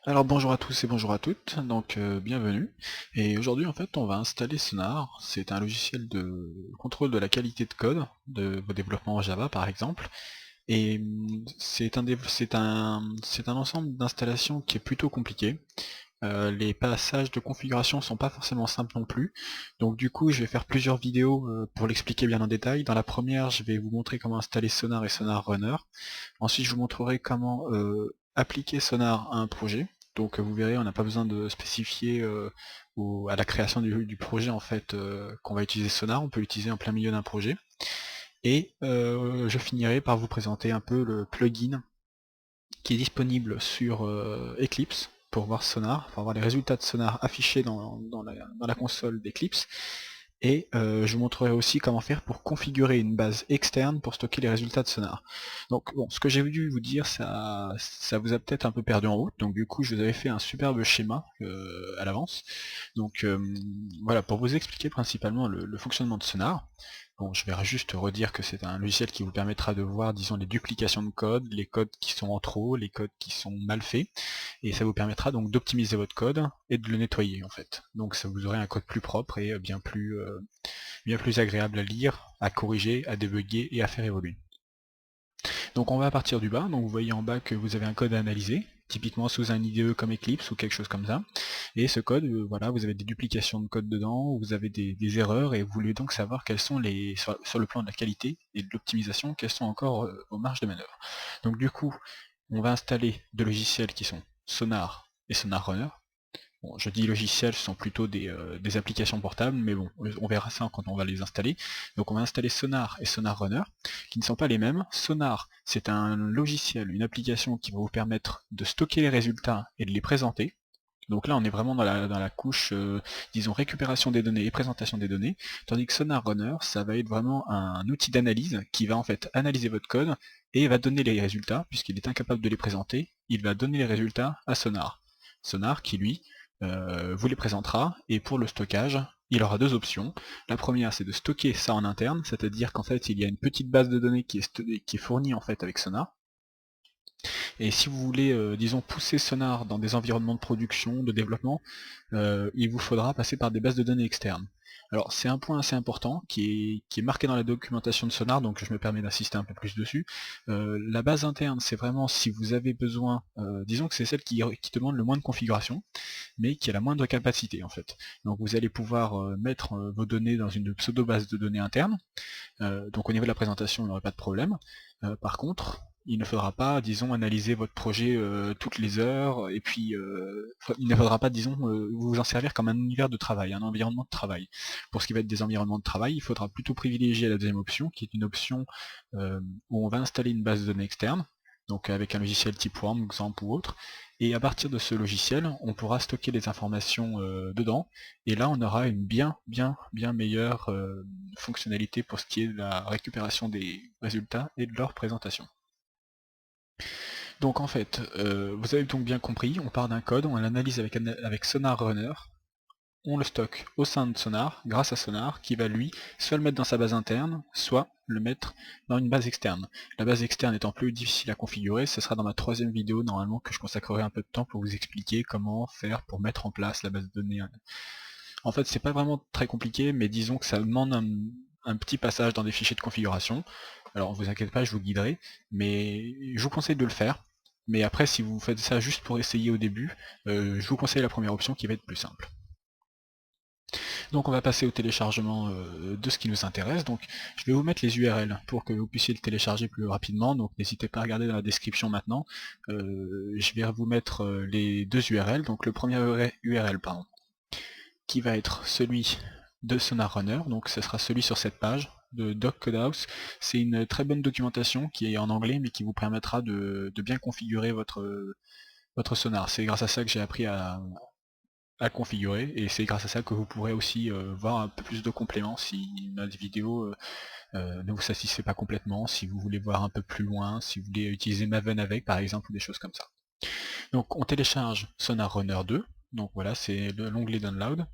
Alors bonjour à tous et bonjour à toutes, donc bienvenue. Et aujourd'hui en fait on va installer Sonar, c'est un logiciel de contrôle de la qualité de code de vos développements en Java par exemple. Et c'est un ensemble d'installations qui est plutôt compliqué. Les passages de configuration sont pas forcément simples non plus. Donc du coup je vais faire plusieurs vidéos pour l'expliquer bien en détail. Dans la première je vais vous montrer comment installer Sonar et Sonar Runner. Ensuite, je vous montrerai comment appliquer Sonar à un projet. Donc vous verrez, on n'a pas besoin de spécifier à la création du projet en fait qu'on va utiliser Sonar, on peut l'utiliser en plein milieu d'un projet. Et je finirai par vous présenter un peu le plugin qui est disponible sur Eclipse pour voir Sonar, pour voir les résultats de Sonar affichés dans la console d'Eclipse. Et je vous montrerai aussi comment faire pour configurer une base externe pour stocker les résultats de Sonar. Donc bon, ce que j'ai dû vous dire, ça vous a peut-être un peu perdu en route, donc du coup je vous avais fait un superbe schéma à l'avance. Donc voilà, pour vous expliquer principalement le fonctionnement de Sonar. Bon, je vais juste redire que c'est un logiciel qui vous permettra de voir, disons, les duplications de code, les codes qui sont en trop, les codes qui sont mal faits, et ça vous permettra donc d'optimiser votre code et de le nettoyer en fait. Donc ça vous aurez un code plus propre et bien plus agréable à lire, à corriger, à débugger et à faire évoluer. Donc on va partir du bas, donc vous voyez en bas que vous avez un code à analyser, typiquement sous un IDE comme Eclipse ou quelque chose comme ça. Et ce code, voilà, vous avez des duplications de code dedans, vous avez des erreurs, et vous voulez donc savoir quelles sont sur le plan de la qualité et de l'optimisation, quelles sont encore vos marges de manœuvre. Donc du coup, on va installer deux logiciels qui sont Sonar et Sonar Runner. Bon, je dis logiciels, ce sont plutôt des applications portables, mais bon, on verra ça quand on va les installer. Donc on va installer Sonar et Sonar Runner, qui ne sont pas les mêmes. Sonar, c'est un logiciel, une application qui va vous permettre de stocker les résultats et de les présenter. Donc là, on est vraiment dans la couche, disons, récupération des données et présentation des données, tandis que Sonar Runner, ça va être vraiment un outil d'analyse qui va en fait analyser votre code et va donner les résultats, puisqu'il est incapable de les présenter, il va donner les résultats à Sonar. Sonar qui, lui, vous les présentera, et pour le stockage, il aura deux options. La première, c'est de stocker ça en interne, c'est-à-dire qu'en fait, il y a une petite base de données qui est fournie en fait avec Sonar, et si vous voulez, disons, pousser Sonar dans des environnements de production, de développement, il vous faudra passer par des bases de données externes. Alors c'est un point assez important qui est marqué dans la documentation de Sonar, donc je me permets d'insister un peu plus dessus. La base interne, c'est vraiment si vous avez besoin, disons que c'est celle qui demande le moins de configuration, mais qui a la moindre capacité en fait. Donc vous allez pouvoir mettre vos données dans une pseudo base de données interne, donc au niveau de la présentation, il n'y aurait pas de problème. Par contre, il ne faudra pas, disons, analyser votre projet toutes les heures, et puis il ne faudra pas, disons, vous en servir comme un univers de travail, un environnement de travail. Pour ce qui va être des environnements de travail, il faudra plutôt privilégier la deuxième option, qui est une option où on va installer une base de données externe, donc avec un logiciel type Worm, Xampp ou autre, et à partir de ce logiciel, on pourra stocker des informations dedans, et là on aura une bien meilleure fonctionnalité pour ce qui est de la récupération des résultats et de leur présentation. Donc en fait, vous avez donc bien compris, on part d'un code, on l'analyse avec Sonar Runner, on le stocke au sein de Sonar, grâce à Sonar, qui va lui soit le mettre dans sa base interne, soit le mettre dans une base externe. La base externe étant plus difficile à configurer, ce sera dans ma troisième vidéo normalement que je consacrerai un peu de temps pour vous expliquer comment faire pour mettre en place la base de données. En fait, c'est pas vraiment très compliqué, mais disons que ça demande un petit passage dans des fichiers de configuration. Alors, vous inquiétez pas, je vous guiderai, mais je vous conseille de le faire. Mais après, si vous faites ça juste pour essayer au début, je vous conseille la première option qui va être plus simple. Donc on va passer au téléchargement de ce qui nous intéresse. Donc je vais vous mettre les URL pour que vous puissiez le télécharger plus rapidement. Donc n'hésitez pas à regarder dans la description maintenant. Je vais vous mettre les deux URL. Donc le premier URL, pardon, qui va être celui de Sonar Runner, donc ce sera celui sur cette page de Doc Codehouse. C'est une très bonne documentation qui est en anglais mais qui vous permettra de bien configurer votre sonar. C'est grâce à ça que j'ai appris à configurer, et c'est grâce à ça que vous pourrez aussi voir un peu plus de compléments si ma vidéo ne vous satisfait pas complètement, si vous voulez voir un peu plus loin, si vous voulez utiliser Maven avec par exemple, ou des choses comme ça. Donc on télécharge Sonar Runner 2, donc voilà, c'est l'onglet Download.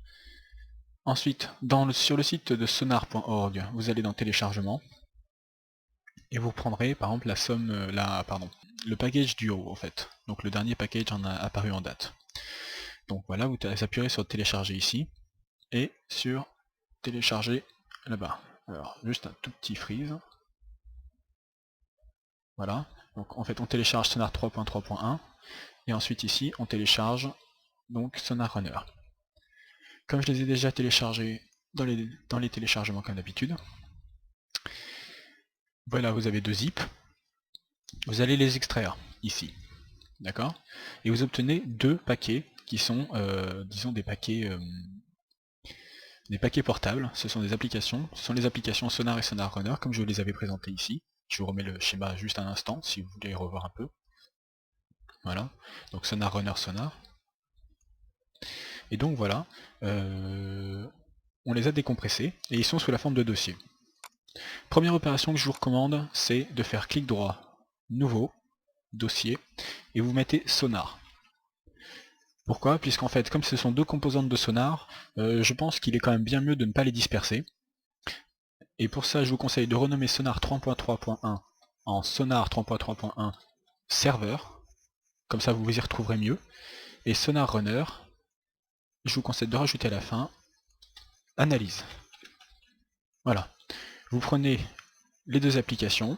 Ensuite, sur le site de sonar.org, vous allez dans téléchargement, et vous prendrez par exemple le package Duo en fait. Donc le dernier package en a apparu en date. Donc voilà, vous appuyez sur télécharger ici, et sur télécharger là-bas. Alors juste un tout petit freeze. Voilà, donc en fait on télécharge Sonar 3.3.1, et ensuite ici on télécharge donc Sonar Runner. Comme je les ai déjà téléchargés dans les téléchargements comme d'habitude, voilà, vous avez deux zips, vous allez les extraire ici, d'accord, et vous obtenez deux paquets qui sont, disons, des paquets portables. Ce sont des applications, ce sont les applications Sonar et Sonar Runner, comme je vous les avais présentées ici. Je vous remets le schéma juste un instant, si vous voulez revoir un peu. Voilà, donc Sonar Runner Sonar. Et donc voilà, on les a décompressés, et ils sont sous la forme de dossiers. Première opération que je vous recommande, c'est de faire clic droit, nouveau, dossier, et vous mettez Sonar. Pourquoi? Puisqu'en fait, comme ce sont deux composantes de Sonar, je pense qu'il est quand même bien mieux de ne pas les disperser. Et pour ça, je vous conseille de renommer Sonar 3.3.1 en Sonar 3.3.1 serveur, comme ça vous vous y retrouverez mieux. Et Sonar Runner, je vous conseille de rajouter à la fin analyse. Voilà. Vous prenez les deux applications,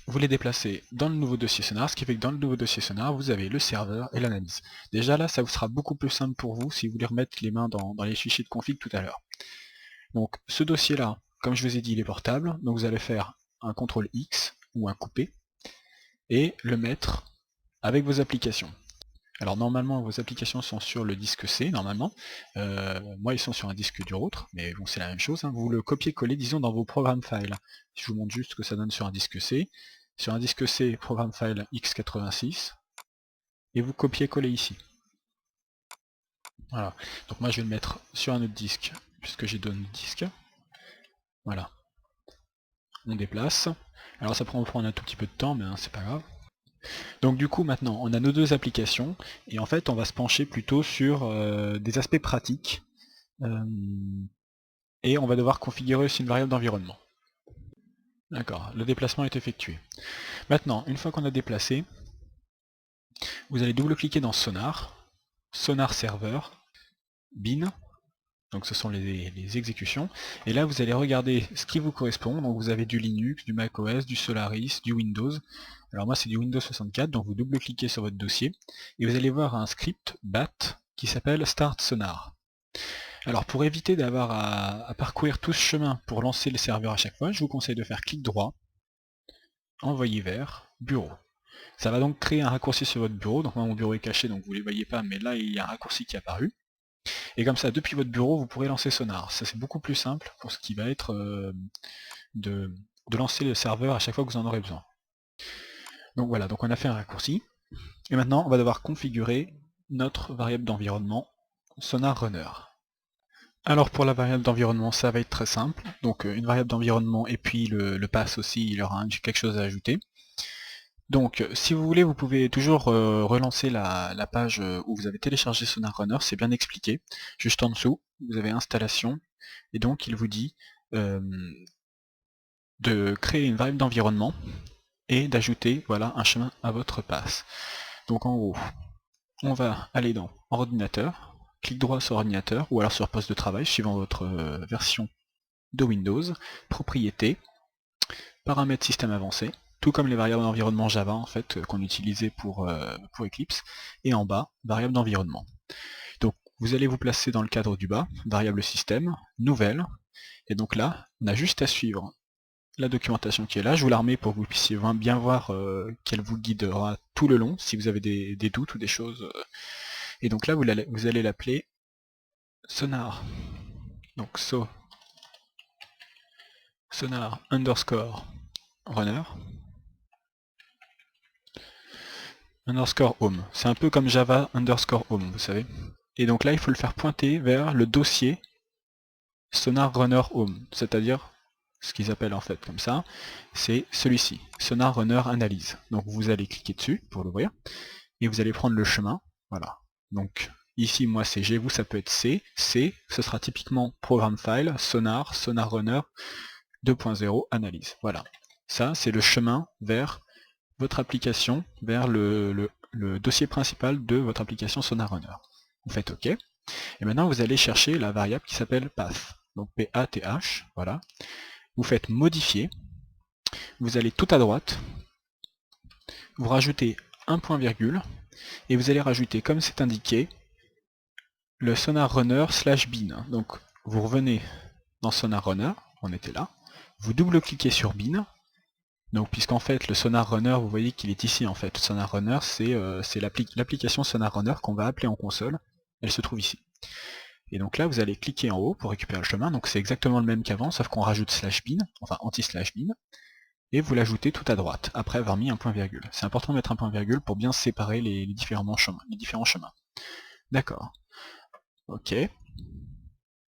vous les déplacez dans le nouveau dossier Sonar, ce qui fait que dans le nouveau dossier Sonar, vous avez le serveur et l'analyse. Déjà là, ça vous sera beaucoup plus simple pour vous si vous voulez remettre les mains dans les fichiers de config tout à l'heure. Donc ce dossier-là, comme je vous ai dit, il est portable, donc vous allez faire un CTRL X ou un coupé, et le mettre avec vos applications. Alors normalement vos applications sont sur le disque C, normalement. Moi ils sont sur un disque dur autre, mais bon c'est la même chose, hein. Vous le copiez-collez disons dans vos programmes files. Je vous montre juste ce que ça donne sur un disque C. Sur un disque C, programme file x86, et vous copiez-collez ici. Voilà. Donc moi je vais le mettre sur un autre disque, puisque j'ai deux disques. Voilà. On déplace. Alors ça prend un tout petit peu de temps, mais hein, c'est pas grave. Donc du coup maintenant on a nos deux applications, et en fait on va se pencher plutôt sur des aspects pratiques, et on va devoir configurer aussi une variable d'environnement. D'accord, le déplacement est effectué. Maintenant, une fois qu'on a déplacé, vous allez double-cliquer dans Sonar, Sonar Serveur, bin, donc ce sont les exécutions, et là vous allez regarder ce qui vous correspond. Donc vous avez du Linux, du macOS, du Solaris, du Windows. Alors moi c'est du Windows 64, donc vous double-cliquez sur votre dossier, et vous allez voir un script BAT qui s'appelle Start Sonar. Alors pour éviter d'avoir à parcourir tout ce chemin pour lancer le serveur à chaque fois, je vous conseille de faire clic droit, envoyer vers, bureau. Ça va donc créer un raccourci sur votre bureau. Donc moi mon bureau est caché donc vous ne les voyez pas, mais là il y a un raccourci qui est apparu. Et comme ça, depuis votre bureau, vous pourrez lancer Sonar. Ça c'est beaucoup plus simple pour ce qui va être de lancer le serveur à chaque fois que vous en aurez besoin. Donc voilà, donc on a fait un raccourci. Et maintenant on va devoir configurer notre variable d'environnement Sonar Runner. Alors pour la variable d'environnement, ça va être très simple. Donc une variable d'environnement et puis le pass aussi, il aura quelque chose à ajouter. Donc si vous voulez, vous pouvez toujours relancer la page où vous avez téléchargé Sonar Runner, c'est bien expliqué. Juste en dessous, vous avez installation, et donc il vous dit de créer une variable d'environnement et d'ajouter voilà, un chemin à votre pass. Donc en haut, on va aller dans ordinateur, clic droit sur ordinateur, ou alors sur poste de travail, suivant votre version de Windows, propriété, paramètres système avancé, tout comme les variables d'environnement Java en fait qu'on utilisait pour Eclipse, et en bas, variable d'environnement. Donc vous allez vous placer dans le cadre du bas, variable système, nouvelle, et donc là, on a juste à suivre la documentation qui est là. Je vous la remets pour que vous puissiez bien voir qu'elle vous guidera tout le long, si vous avez des doutes ou des choses. Et donc là, vous allez l'appeler Sonar. Donc Sonar underscore runner underscore home. C'est un peu comme Java underscore home, vous savez. Et donc là, il faut le faire pointer vers le dossier Sonar Runner Home, c'est-à-dire ce qu'ils appellent en fait comme ça, c'est celui-ci, Sonar Runner Analyse. Donc vous allez cliquer dessus pour l'ouvrir, et vous allez prendre le chemin, voilà. Donc ici, moi c'est G, vous ça peut être C, ce sera typiquement Programme File, Sonar, Sonar Runner 2.0 Analyse, voilà. Ça, c'est le chemin vers votre application, vers le le dossier principal de votre application Sonar Runner. Vous faites OK. Et maintenant vous allez chercher la variable qui s'appelle path. Donc P-A-T-H, voilà. Vous faites modifier. Vous allez tout à droite. Vous rajoutez un point virgule. Et vous allez rajouter, comme c'est indiqué, le Sonar Runner /bin. Donc vous revenez dans Sonar Runner, on était là. Vous double-cliquez sur bin. Donc puisqu'en fait le Sonar Runner, vous voyez qu'il est ici en fait. Sonar Runner, c'est l'application Sonar Runner qu'on va appeler en console. Elle se trouve ici. Et donc là vous allez cliquer en haut pour récupérer le chemin. Donc c'est exactement le même qu'avant, sauf qu'on rajoute /bin, enfin anti/bin, et vous l'ajoutez tout à droite, après avoir mis un point virgule. C'est important de mettre un point virgule pour bien séparer les différents chemins. D'accord. Ok.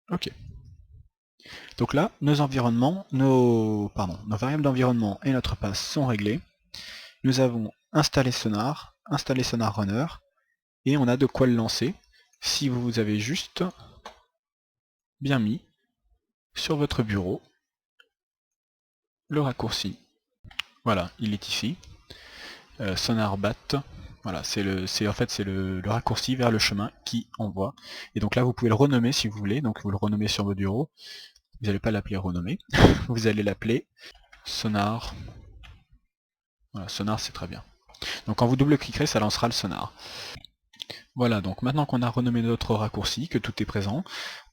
Ok. Donc là, nos variables d'environnement et notre path sont réglées. Nous avons installé Sonar Runner, et on a de quoi le lancer si vous avez juste bien mis sur votre bureau le raccourci. Voilà, il est ici. Sonar bat. Voilà, c'est le raccourci vers le chemin qui envoie. Et donc là, vous pouvez le renommer si vous voulez. Donc vous le renommez sur votre bureau. Vous n'allez pas l'appeler renommer. Vous allez l'appeler Sonar. Voilà, Sonar, c'est très bien. Donc quand vous double-cliquerez, ça lancera le Sonar. Voilà, donc maintenant qu'on a renommé notre raccourci, que tout est présent,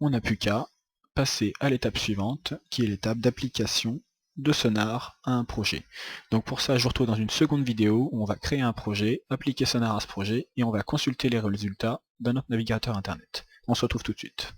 on n'a plus qu'à passer à l'étape suivante, qui est l'étape d'application de Sonar à un projet. Donc pour ça, je vous retrouve dans une seconde vidéo où on va créer un projet, appliquer Sonar à ce projet, et on va consulter les résultats dans notre navigateur internet. On se retrouve tout de suite.